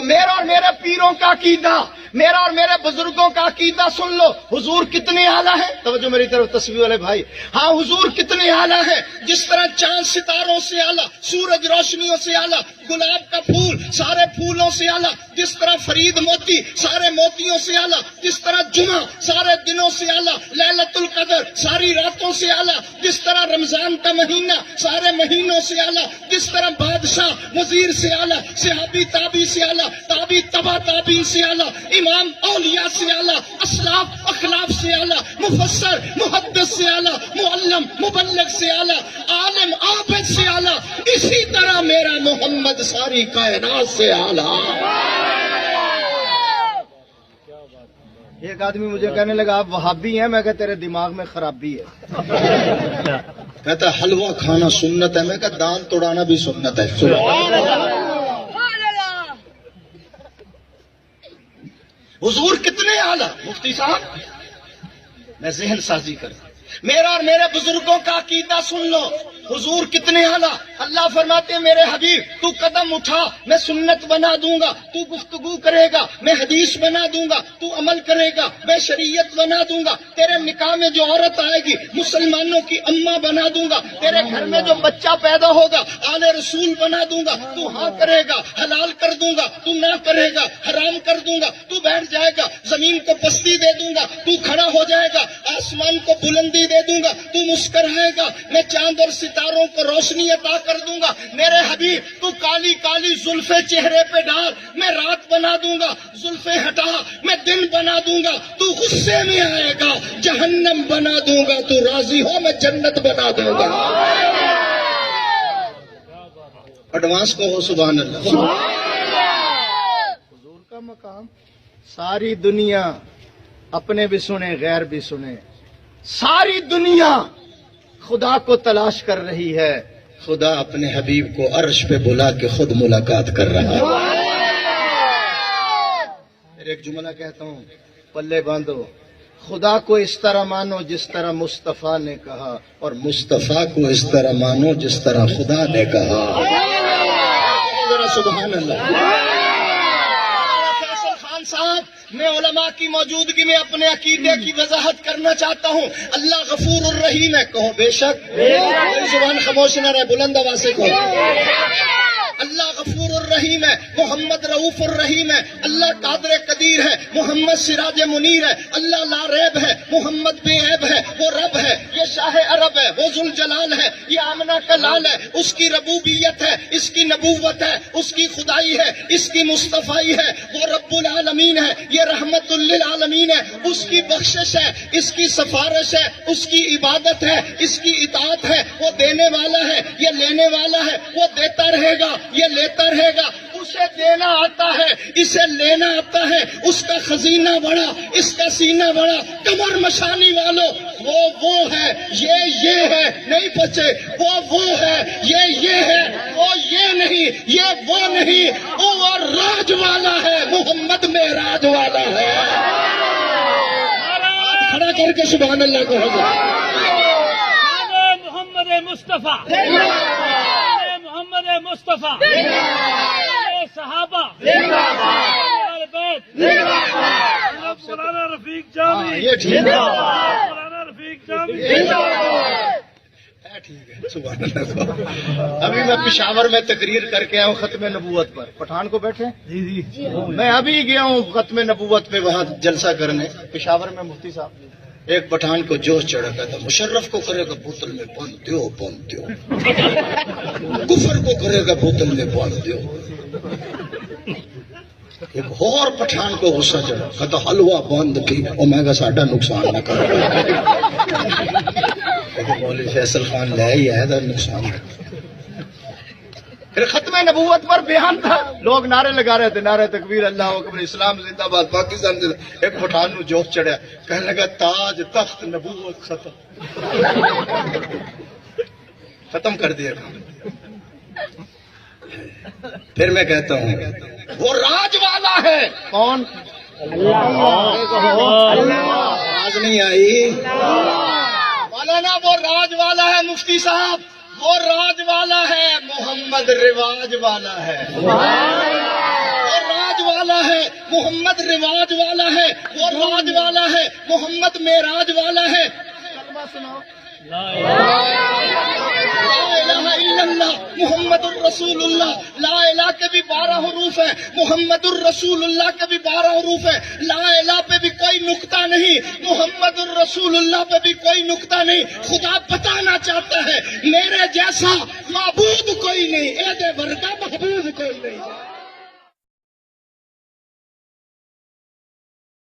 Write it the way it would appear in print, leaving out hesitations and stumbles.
میرا اور میرے پیروں کا عقیدہ، میرا اور میرے بزرگوں کا عقیدہ سن لو. حضور کتنے اعلیٰ ہیں، توجہ میری طرف تصویر والے بھائی. ہاں حضور کتنے اعلیٰ ہیں. جس طرح چاند ستاروں سے اعلیٰ، سورج روشنیوں سے اعلیٰ، گلاب کا پھول سارے پھولوں سے اعلیٰ، جس طرح فرید موتی سارے موتیوں سے اعلیٰ، جس طرح جمعہ سارے دنوں سے اعلیٰ، لیلۃ القدر ساری راتوں سے اعلیٰ، جس طرح رمضان کا مہینہ سارے مہینوں سے اعلیٰ، جس طرح بادشاہ وزیر سے اعلیٰ، صحابی تابی سے اعلیٰ، تابی تبا تابین سے اعلیٰ، امام اولیاء سے اعلیٰ، اسلاف اخلاف سے اعلیٰ، مفسر محدث سے اعلیٰ، معلم مبلغ سے اعلیٰ، عالم عابد سے اعلیٰ، اسی طرح میرا محمد ساری کائنات سے اعلیٰ. ایک آدمی مجھے کہنے لگا آپ وہابی ہیں، میں کہا تیرے دماغ میں خرابی ہے. کہتا حلوہ کھانا سنت ہے، میں کہا دان توڑانا بھی سنت ہے. حضور کتنے اعلیٰ. مفتی صاحب میں ذہن سازی کرتا، میرا اور میرے بزرگوں کا عقیدہ سن لو. حضور کتنے اعلیٰ. اللہ فرماتے ہیں میرے حبیب تو قدم اٹھا میں سنت بنا دوں گا، تو گفتگو کرے گا میں حدیث بنا دوں گا، تو عمل کرے گا میں شریعت بنا دوں گا. تیرے نکاح میں جو عورت آئے گی مسلمانوں کی اماں بنا دوں گا. تیرے گھر میں جو بچہ پیدا ہوگا آل رسول بنا دوں گا. تو ہاں کرے گا حلال کر دوں گا، تو نہ کرے گا حرام کر دوں گا. تو بیٹھ جائے گا زمین کو پستی دے دوں گا، تو کھڑا ہو جائے گا آسمان کو بلندی دے دوں گا. تو مسکرائے گا میں چاند اور ستاروں کو روشنی عطا کر دوں گا. میرے حبیب تو کالی کالی زلفیں چہرے پہ ڈال میں رات بنا دوں گا، زلفیں ہٹا میں دن بنا دوں گا. تو غصے میں آئے گا جہنم بنا دوں گا، تو راضی ہو میں جنت بنا دوں گا. ایڈوانس کو ہو سبحان اللہ. حضور کا مقام ساری دنیا اپنے بھی سنے غیر بھی سنے، ساری دنیا خدا کو تلاش کر رہی ہے. خدا اپنے حبیب کو عرش پہ بلا کے خود ملاقات کر رہا ہے. پھر ایک جملہ کہتا ہوں پلے باندھو، خدا کو اس طرح مانو جس طرح مصطفیٰ نے کہا، اور مصطفیٰ کو اس طرح مانو جس طرح خدا نے کہا. سبحان اللہ. فیصل خان صاحب میں علماء کی موجودگی میں اپنے عقیدے کی وضاحت کرنا چاہتا ہوں. اللہ غفور الرحیم ہے، کہو بے شک. زبان خاموش نہ رہے، بلند آواز سے کہو. اللہ غفور الرحیم ہے، محمد رؤوف الرحیم ہے. اللہ قادر قدیر ہے، محمد سراج منیر ہے. اللہ لا ریب ہے، محمد بے عیب ہے. وہ رب ہے، یہ شاہ عرب ہے، وہ ذوالجلال ہے، یہ آمنہ کا لال ہے. اس کی ربوبیت ہے، اس کی نبوت ہے، اس کی خدائی ہے، اس کی مصطفیٰ ہے. وہ رب العالمین ہے، یہ رحمت للعالمین ہے. اس کی بخشش ہے، اس کی سفارش ہے، اس کی عبادت ہے، اس کی اطاعت ہے. وہ دینے والا ہے، یہ لینے والا ہے. وہ دیتا رہے گا، یہ لیتا رہے گا. اسے دینا آتا ہے، اسے لینا آتا ہے. اس کا خزینہ بڑا، اس کا سینہ بڑا. کمر مشانی والوں وہ ہے، یہ ہے، نہیں بچے. وہ ہے، یہ ہے، وہ یہ نہیں، یہ وہ نہیں. وہ راج والا ہے، محمد معراج والا ہے. کھڑا کر کے سبحان اللہ کو محمد مصطفیٰ، محمد مصطفیٰ، صحابہ، مولانا رفیق جامی، یہ ٹھیک ہے. مولانا رفیق جامی. ٹھیک ہے سبحان اللہ. ابھی میں پشاور میں تقریر کر کے آیا ہوں ختم نبوت پر. پٹھان کو بیٹھے جی میں ابھی گیا ہوں ختم نبوت پہ وہاں جلسہ کرنے پشاور میں. مفتی صاحب ایک پٹھان کو جوش چڑھا تھا، مشرف کو کرے گا بوتل میں باندھ دیو، کفر کو کرے گا بوتل میں باندھ دیو. ایک اور پٹھان کو غصہ چڑھا، کہتا حلوہ باندھ کی اور میں کہا ساڈا نقصان نہ کرے. مولوی فیصل خان لے ہی ہے نقصان. پھر ختم نبوت پر بیان تھا، لوگ نعرے لگا رہے تھے، نعرہ تکبیر اللہ اکبر، اسلام زندہ باد، پاکستان زندہ. ایک پٹھان نو جوش چڑھیا، کہنے لگا تاج تخت نبوت ختم کر دیا. پھر میں کہتا ہوں وہ راج والا ہے. کون؟ آواز نہیں آئی مولانا. وہ راج والا ہے مفتی صاحب، وہ راج والا ہے. محمد رواج والا ہے. وہ راج محمد رواج والا ہے، وہ راج والا ہے، محمد معراج والا ہے. کلمہ سناؤ. لا لا الہ الا اللہ محمد الرسول اللہ. لا الہ کے بھی 12 حروف ہیں، محمد الرسول اللہ کے بھی 12 حروف ہیں. لا الہ پہ بھی کوئی نقطہ نہیں، محمد الرسول اللہ پہ بھی کوئی نقطہ نہیں. خدا بتانا چاہتا ہے میرے جیسا معبود کوئی نہیں، اے دے ورگا محبوب